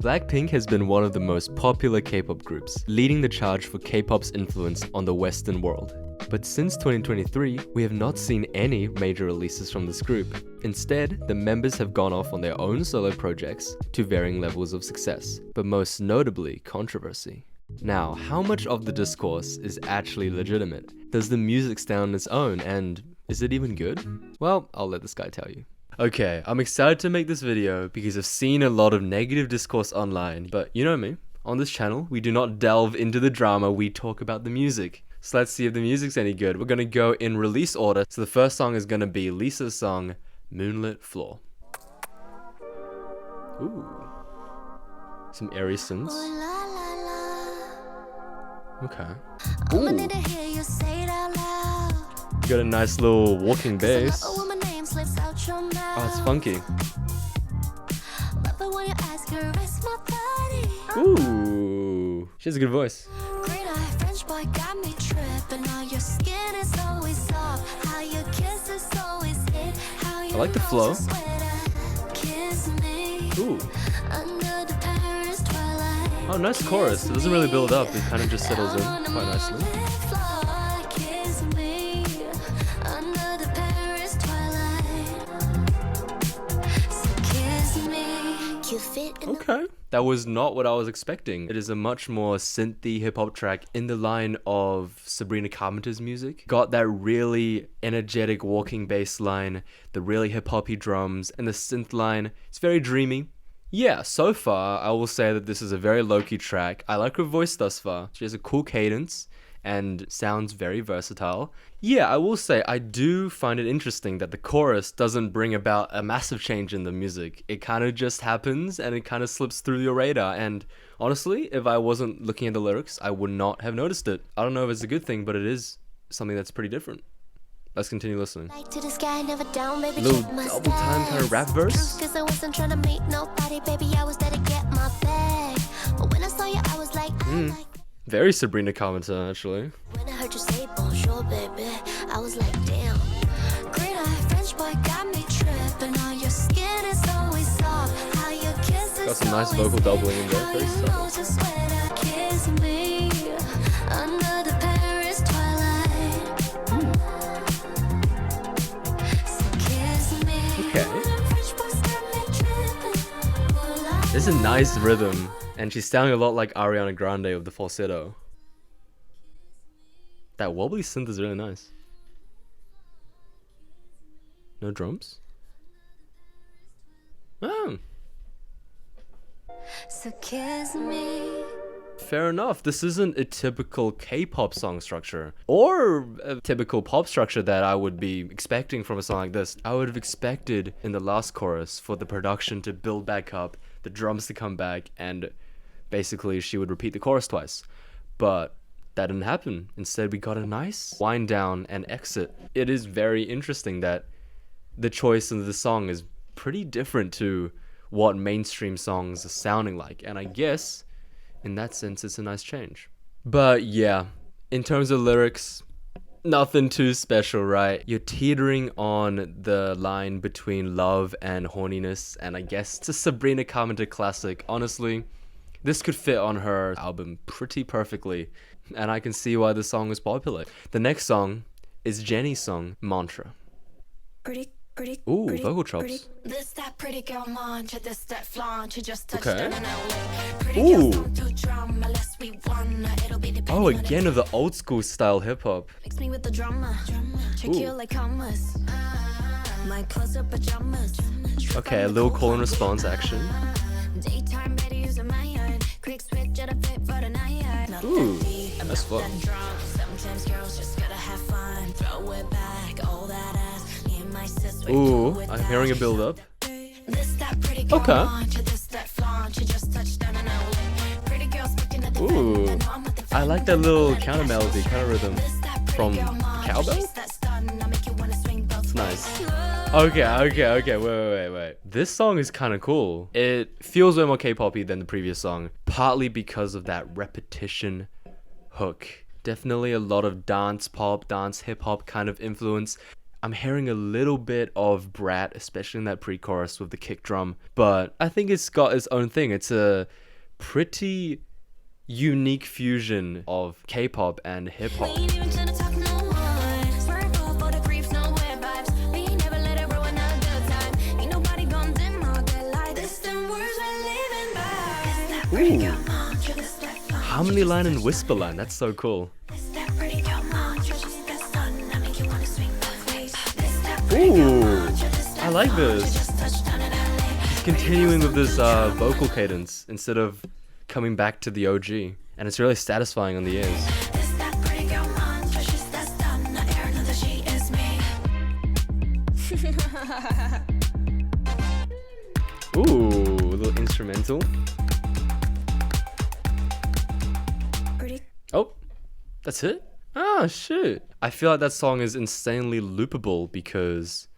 Blackpink has been one of the most popular K-pop groups, leading the charge for K-pop's influence on the Western world. But since 2023, we have not seen any major releases from this group. Instead, the members have gone off on their own solo projects to varying levels of success, but most notably controversy. Now, how much of the discourse is actually legitimate? Does the music stand on its own, and is it even good? Well, I'll let this guy tell you. Okay, I'm excited to make this video because I've seen a lot of negative discourse online, but you know me, on this channel, we do not delve into the drama, we talk about the music. So let's see if the music's any good. We're gonna go in release order. So the first song is gonna be Lisa's song, Moonlit Floor. Ooh. Some airy synths. Okay. Ooh. You got a nice little walking bass. Oh, it's funky. Ooh. She has a good voice. I like the flow. Ooh. Oh, nice chorus. It doesn't really build up. It kind of just settles in quite nicely. Okay. That was not what I was expecting. It is a much more synthy hip-hop track in the line of Sabrina Carpenter's music. Got that really energetic walking bass line, the really hip-hoppy drums, and the synth line. It's very dreamy. Yeah, so far, I will say that this is a very low-key track. I like her voice thus far. She has a cool cadence and sounds very versatile. Yeah, I will say I do find it interesting that the chorus doesn't bring about a massive change in the music. It kind of just happens and it kind of slips through your radar, and honestly, if I wasn't looking at the lyrics, I would not have noticed it. I don't know if it's a good thing, but it is something that's pretty different. Let's continue listening. Little double time kind of rap verse. Very Sabrina Carpenter, actually. When I heard you say bonjour, baby, I was like, damn. Great eye French boy got me tripping on your skin is always soft. How your kiss is got some nice vocal doubling in there. Very subtle. Kiss me under the Paris twilight. Okay. There's a nice rhythm. And she's sounding a lot like Ariana Grande with the falsetto. That wobbly synth is really nice. No drums? Oh. So kiss me. Fair enough. This isn't a typical K-pop song structure or a typical pop structure that I would be expecting from a song like this. I would have expected in the last chorus for the production to build back up, the drums to come back, and basically she would repeat the chorus twice. But that didn't happen. Instead, we got a nice wind down and exit. It is very interesting that the choice of the song is pretty different to what mainstream songs are sounding like. And I guess in that sense, it's a nice change. But yeah, in terms of lyrics, nothing too special, right? You're teetering on the line between love and horniness, and I guess it's a Sabrina Carpenter classic. Honestly, this could fit on her album pretty perfectly, and I can see why the song was popular. The next song is JENNIE's song, Mantra. Ooh, vocal chops. This that pretty girl mantra, this that flaunt, you just touched on an outlet. Ooh. Oh, again with the old school style hip hop. Mix me with the drama. Check you like commas. My clothes are pajamas. Okay, a little call and response action. Ooh, that's fun. Ooh, I'm hearing a build up. Okay. Ooh, I like that little counter melody, counter rhythm from cowbell. It's nice. Okay, wait. This song is kind of cool. It feels way more K-poppy than the previous song, partly because of that repetition hook. Definitely a lot of dance pop, dance hip hop kind of influence. I'm hearing a little bit of Brat, especially in that pre-chorus with the kick drum, but I think it's got its own thing. It's a pretty unique fusion of K-pop and hip-hop. Ooh. Harmony line and whisper line, that's so cool. Ooh, I like this. He's continuing with this vocal cadence instead of coming back to the OG, and it's really satisfying on the ears. Ooh, a little instrumental. Oh, that's it? Ah, shit. I feel like that song is insanely loopable because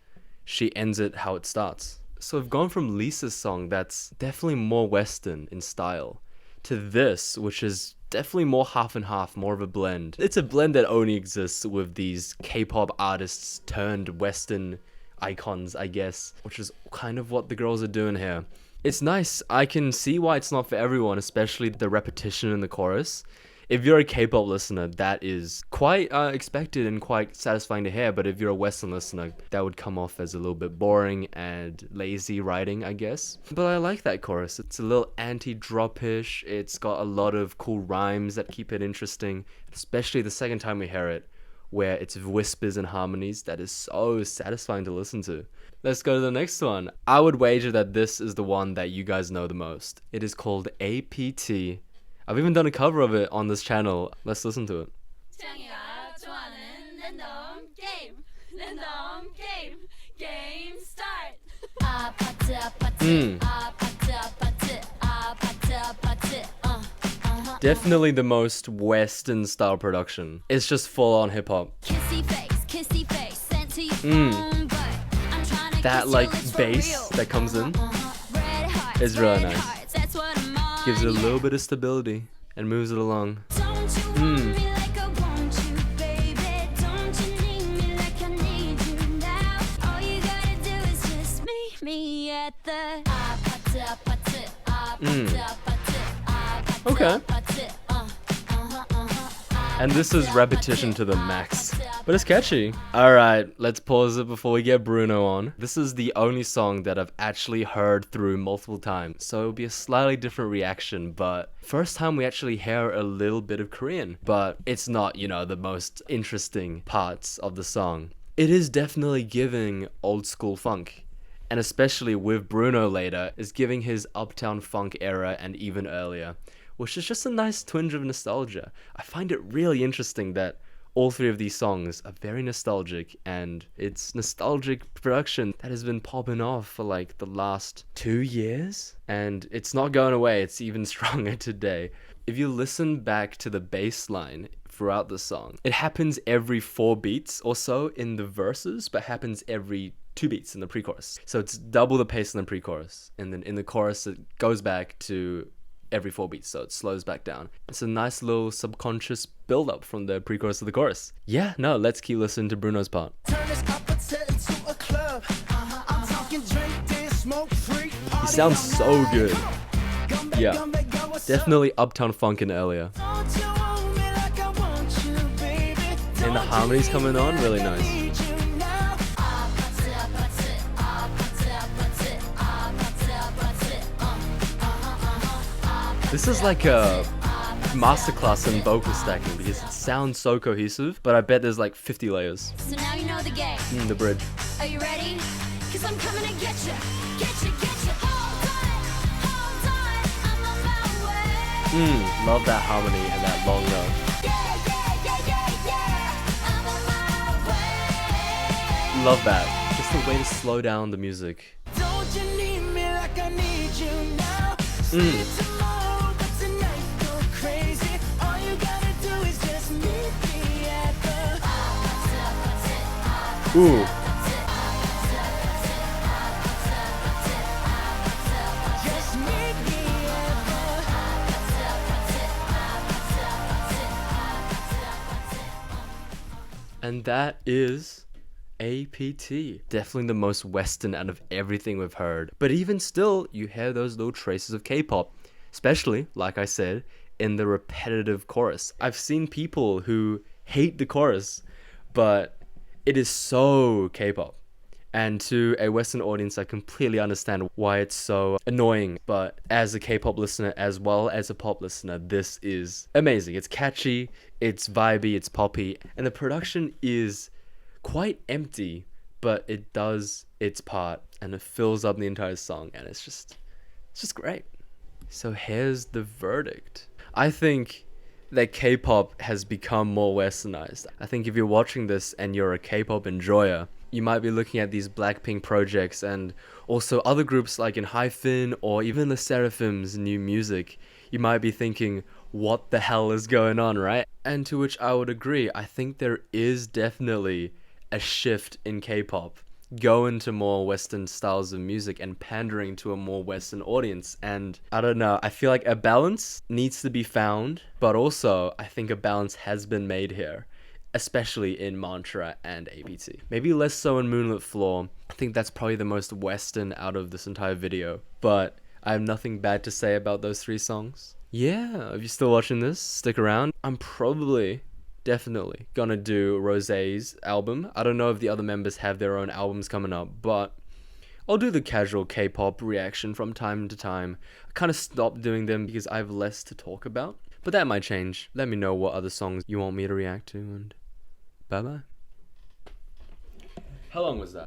she ends it how it starts. So I've gone from Lisa's song that's definitely more Western in style to this, which is definitely more half and half, more of a blend. It's a blend that only exists with these K-pop artists turned Western icons, I guess, which is kind of what the girls are doing here. It's nice. I can see why it's not for everyone, especially the repetition in the chorus. If you're a K-pop listener, that is quite expected and quite satisfying to hear, but if you're a Western listener, that would come off as a little bit boring and lazy writing, I guess. But I like that chorus. It's a little anti-drop-ish. It's got a lot of cool rhymes that keep it interesting, especially the second time we hear it, where it's whispers and harmonies that is so satisfying to listen to. Let's go to the next one. I would wager that this is the one that you guys know the most. It is called APT. I've even done a cover of it on this channel. Let's listen to it. Definitely the most Western style production. It's just full on hip hop. That like bass that comes in is really nice. Gives it a little bit of stability and moves it along. Okay. And this is repetition to the max, but it's catchy. Alright, let's pause it before we get Bruno on. This is the only song that I've actually heard through multiple times, so it'll be a slightly different reaction, but first time we actually hear a little bit of Korean, but it's not, you know, the most interesting parts of the song. It is definitely giving old school funk, and especially with Bruno later, is giving his Uptown Funk era and even earlier, which is just a nice twinge of nostalgia. I find it really interesting that all three of these songs are very nostalgic, and it's nostalgic production that has been popping off for like the last 2 years, and it's not going away. It's even stronger today. If you listen back to the bass line throughout the song, it happens every 4 beats or so in the verses, but happens every 2 beats in the pre-chorus. So it's double the pace in the pre-chorus, and then in the chorus it goes back to every 4 beats, so it slows back down. It's a nice little subconscious build-up from the pre-chorus to the chorus. Yeah, no, let's keep listening to Bruno's part. He sounds so good. Yeah, definitely Uptown Funkin' earlier. And the harmonies coming on, really nice. This is like a masterclass in vocal stacking because it sounds so cohesive, but I bet there's like 50 layers. So now you know the game. The bridge. Are you ready? Cause I'm coming to get you. Get you, get you. Hold on, I'm on my way. Love that harmony and that long note. I'm on my way. Love that. Just the way to slow down the music. Don't you need me like I need you now? Tomorrow, but tonight go crazy. All you gotta do is just meet me at the Ooh. just meet me at And that is APT. Definitely the most Western out of everything we've heard. But even still, you hear those little traces of K-pop. Especially, like I said, in the repetitive chorus. I've seen people who hate the chorus, but it is so K-pop. And to a Western audience, I completely understand why it's so annoying. But as a K-pop listener, as well as a pop listener, this is amazing. It's catchy, it's vibey, it's poppy, and the production is quite empty, but it does its part and it fills up the entire song, and it's just great. So here's the verdict. I think that K-pop has become more westernized. I think if you're watching this and you're a K-pop enjoyer, you might be looking at these BLACKPINK projects and also other groups like in Hyphen or even the Seraphim's new music. You might be thinking, what the hell is going on, right? And to which I would agree. I think there is definitely a shift in K-pop, going to more Western styles of music and pandering to a more Western audience. And I don't know, I feel like a balance needs to be found, but also I think a balance has been made here, especially in Mantra and APT. Maybe less so in Moonlit Floor. I think that's probably the most Western out of this entire video, but I have nothing bad to say about those 3 songs. Yeah, if you're still watching this, stick around. I'm probably definitely gonna do Rosé's album. I don't know if the other members have their own albums coming up, but I'll do the casual K-pop reaction from time to time. I kind of stopped doing them because I have less to talk about, but that might change. Let me know what other songs you want me to react to, and bye bye. How long was that?